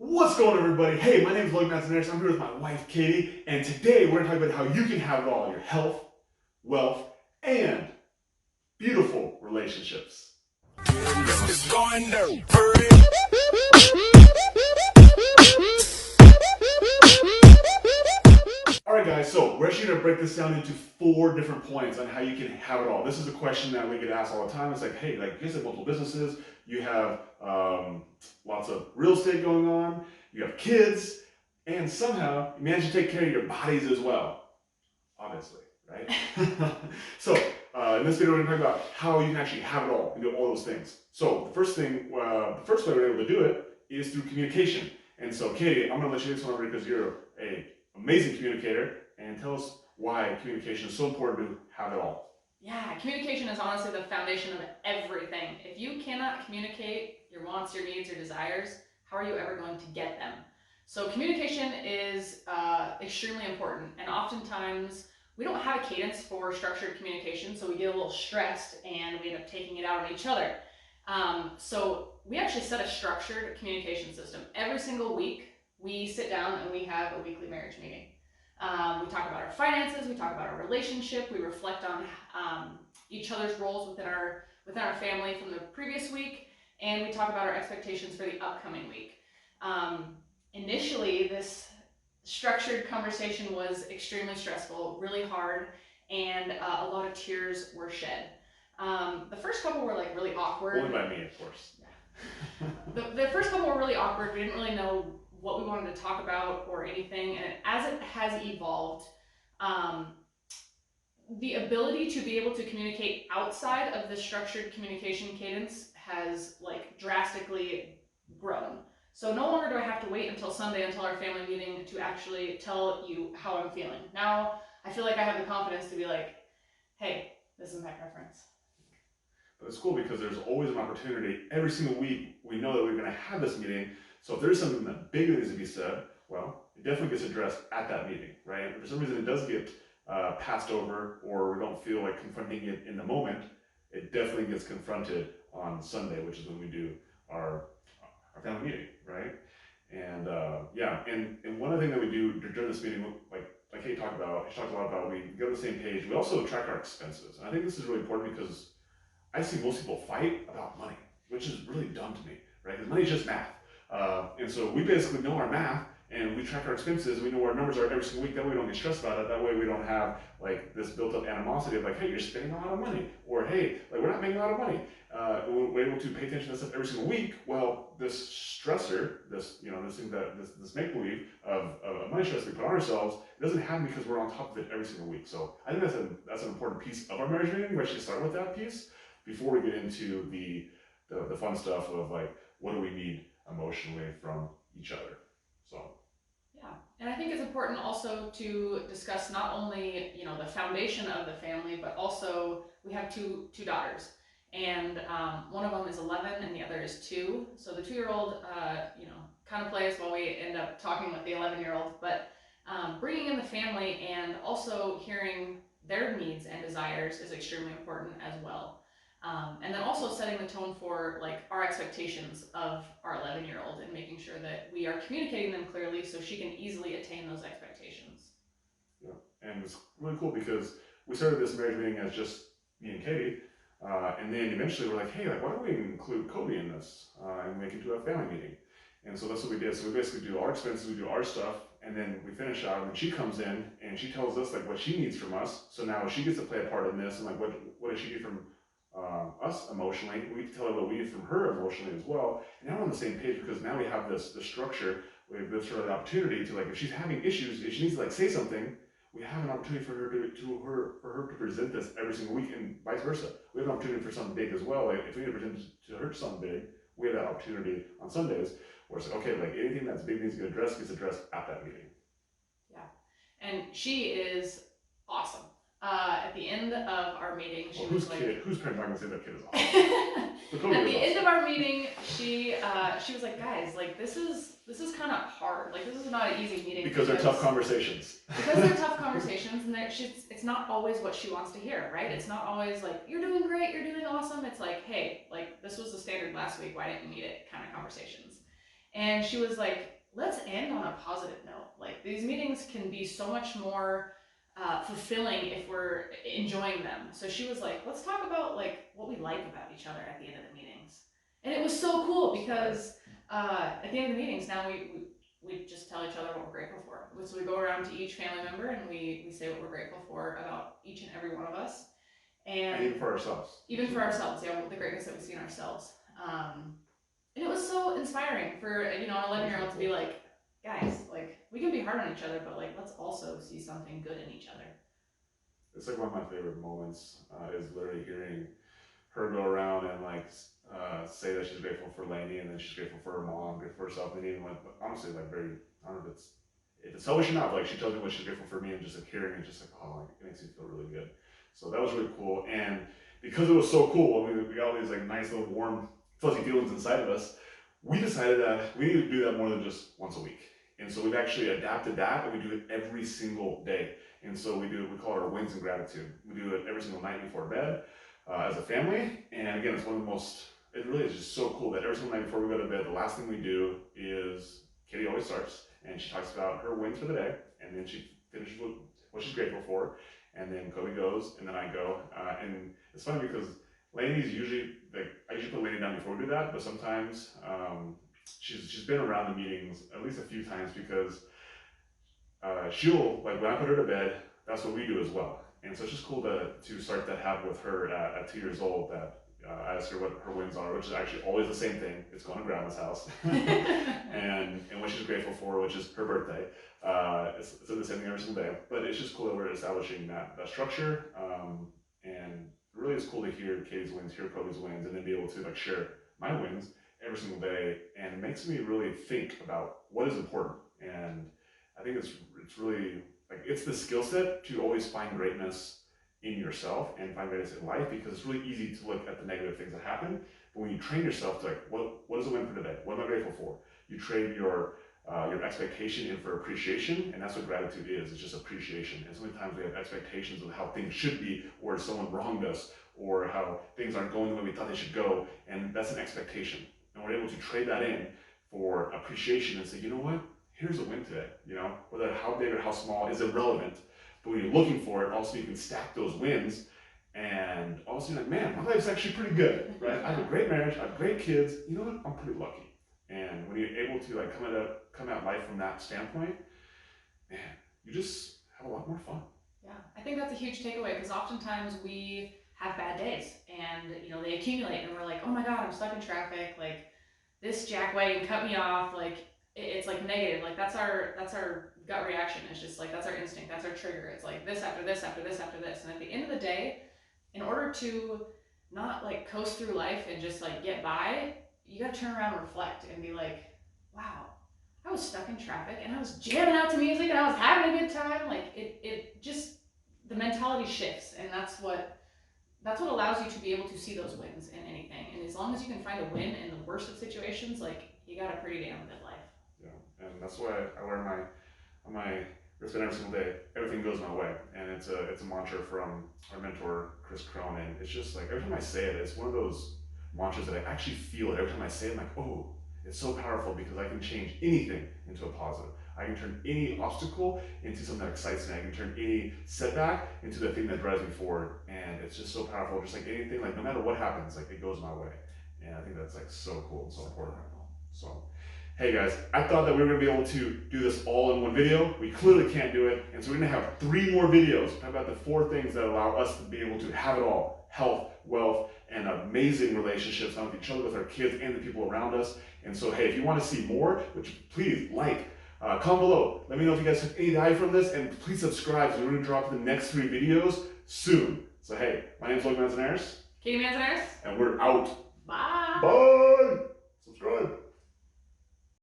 What's going on, everybody? Hey, my name is Logan Matsunaris. I'm here with my wife, Katie, and today we're going to talk about how you can have it all: your health, wealth, and beautiful relationships. It's going down. All right, guys, so we're actually going to break this down into 4 different points on how you can have it all. This is a question that we get asked all the time. It's like, hey, like you guys have multiple businesses, you have lots of real estate going on, you have kids, and somehow you manage to take care of your bodies as well. Obviously, right? So, in this video, we're going to talk about how you can actually have it all and do all those things. So, the first way we're able to do it is through communication. And so, Katie, I'm going to let you get started because you're a amazing communicator, and tell us why communication is so important to have it all. Yeah, communication is honestly the foundation of everything. If you cannot communicate your wants, your needs, your desires, how are you ever going to get them? So communication is extremely important, and oftentimes we don't have a cadence for structured communication, so we get a little stressed and we end up taking it out on each other. So we actually set a structured communication system. Every single week, we sit down and we have a weekly marriage meeting. We talk about our finances, we talk about our relationship, we reflect on each other's roles within our family from the previous week, and we talk about our expectations for the upcoming week. Initially, this structured conversation was extremely stressful, really hard, and a lot of tears were shed. The first couple were like really awkward. Only by me, of course. Yeah. The first couple were really awkward. We didn't really know what we wanted to talk about or anything, and as it has evolved, the ability to be able to communicate outside of the structured communication cadence has like drastically grown. So no longer do I have to wait until Sunday, until our family meeting, to actually tell you how I'm feeling. Now I feel like I have the confidence to be like, hey, this is my preference. But it's cool because there's always an opportunity. Every single week, we know that we're going to have this meeting. So if there's something that big needs to be said, well, it definitely gets addressed at that meeting, right? If for some reason it does get passed over, or we don't feel like confronting it in the moment, it definitely gets confronted on Sunday, which is when we do our family meeting, right? And yeah, and one other thing that we do during this meeting, like Kate talked about, she talked a lot about, we get on the same page. We also track our expenses, and I think this is really important because I see most people fight about money, which is really dumb to me, right? Because money is just math. And so we basically know our math and we track our expenses and we know where our numbers are every single week. That way we don't get stressed about it. That way we don't have like this built up animosity of like, hey, you're spending a lot of money, or hey, like we're not making a lot of money. We're able to pay attention to this stuff every single week. Well, this stressor, this thing that this make believe of money stress we put on ourselves, it doesn't happen because we're on top of it every single week. So I think that's an important piece of our marriage meeting. We actually start with that piece before we get into the fun stuff of like, what do we need emotionally from each other. So yeah, and I think it's important also to discuss not only the foundation of the family, but also we have two daughters, and one of them is 11 and the other is 2. So the 2-year-old kind of plays while we end up talking with the 11-year-old, but bringing in the family and also hearing their needs and desires is extremely important as well. And then also setting the tone for like our expectations of our 11-year-old and making sure that we are communicating them clearly so she can easily attain those expectations. Yeah, and it's really cool because we started this marriage meeting as just me and Katie, and then eventually we're like, hey, like why don't we include Cody in this and make it to a family meeting? And so that's what we did. So we basically do our expenses, we do our stuff, and then we finish out, and then she comes in and she tells us like what she needs from us. So now she gets to play a part in this, and like what does she need from us emotionally. We tell her what we need from her emotionally as well. And now we're on the same page because now we have this structure. We have this sort of opportunity to like, if she's having issues, if she needs to like say something, we have an opportunity for her to present this every single week, and vice versa. We have an opportunity for something big as well. Like if we need to present to her something big, we have that opportunity on Sundays where it's like, okay, like anything that's big needs to get addressed at that meeting. Yeah, and she is awesome. At the end of our meeting, she was like, who's parent not gonna say that kid is awesome? At the end of our meeting, she was like, guys, like this is kind of hard. Like this is not an easy meeting because they're tough conversations. Because they're tough conversations, and it's not always what she wants to hear, right? It's not always like you're doing great, you're doing awesome. It's like, hey, like this was the standard last week. Why didn't you meet it? Kind of conversations. And she was like, let's end on a positive note. Like, these meetings can be so much more fulfilling if we're enjoying them. So she was like, let's talk about like what we like about each other at the end of the meetings. And it was so cool because at the end of the meetings now we just tell each other what we're grateful for. So we go around to each family member and we say what we're grateful for about each and every one of us. And even for ourselves. Even for ourselves, yeah, the greatness that we see in ourselves. And it was so inspiring for, an 11-year-old to be like, guys, like, we can be hard on each other, but like, let's also see something good in each other. It's like one of my favorite moments is literally hearing her go around and like say that she's grateful for Lainey, and then she's grateful for her mom, grateful for herself, and even like honestly like very, I don't know if it's selfish or not, but like she tells me what she's grateful for me, and just like hearing it, just like, oh, like, it makes me feel really good. So that was really cool, and because it was so cool, we got all these like nice little warm fuzzy feelings inside of us. We decided that we need to do that more than just once a week, and so we've actually adapted that, and we do it every single day. And so we call it our wins and gratitude. We do it every single night before bed as a family, and again, it's one of the most. It really is just so cool that every single night before we go to bed, the last thing we do is Katie always starts, and she talks about her wins for the day, and then she finishes with what she's grateful for, and then Kobe goes, and then I go, and it's funny because Lainey's usually, like, I usually put Lainey down before we do that, but sometimes she's been around the meetings at least a few times because she'll, like, when I put her to bed, that's what we do as well. And so it's just cool to start that habit with her at 2 years old, that I ask her what her wins are, which is actually always the same thing. It's going to grandma's house. and what she's grateful for, which is her birthday. It's the same thing every single day. But it's just cool that we're establishing that structure. And it really is cool to hear Katie's wins, hear Kobe's wins, and then be able to like share my wins every single day. And it makes me really think about what is important. And I think it's really like, it's the skill set to always find greatness in yourself and find greatness in life, because it's really easy to look at the negative things that happen. But when you train yourself to like, what is a win for today? What am I grateful for? You trade your expectation in for appreciation, and that's what gratitude is. It's just appreciation. And so many times we have expectations of how things should be, or someone wronged us, or how things aren't going the way we thought they should go, and that's an expectation. And we're able to trade that in for appreciation and say, you know what? Here's a win today. Whether how big or how small is irrelevant. But when you're looking for it, also you can stack those wins, and also you're like, man, my life's actually pretty good, right? I have a great marriage, I have great kids. You know what? I'm pretty lucky. And when you're able to like come at life from that standpoint, man, you just have a lot more fun. Yeah, I think that's a huge takeaway, because oftentimes we have bad days, and they accumulate, and we're like, oh my god, I'm stuck in traffic. Like, this jackwagon cut me off. Like, it's like negative. Like, that's our gut reaction. It's just like, that's our instinct, that's our trigger. It's like this after this after this after this. And at the end of the day, in order to not like coast through life and just like get by, you gotta turn around and reflect and be like, wow, I was stuck in traffic and I was jamming out to music and I was having a good time. Like, it just, the mentality shifts, and that's what allows you to be able to see those wins in anything. And as long as you can find a win in the worst of situations, like, you got a pretty damn good life. Yeah, and that's why I wear my wristband every single day. Everything goes my way, and it's a mantra from our mentor Chris Cronin. It's just like every time I say it, it's one of those mantras that I actually feel it. Every time I say it, I'm like, oh, it's so powerful, because I can change anything into a positive. I can turn any obstacle into something that excites me. I can turn any setback into the thing that drives me forward, and it's just so powerful. Just like anything, like no matter what happens, like it goes my way, and I think that's like so cool and so important. So. Hey guys, I thought that we were going to be able to do this all in one video. We clearly can't do it, and so we're going to have 3 more videos. Talk about the 4 things that allow us to be able to have it all: health, wealth, and amazing relationships, not with each other, with our kids, and the people around us. And so, hey, if you want to see more, which please comment below. Let me know if you guys took any value from this, and please subscribe, because we're going to drop the next 3 videos soon. So hey, my name is Logan Manzanares. Katie Manzanares. And we're out. Bye. Bye. Subscribe.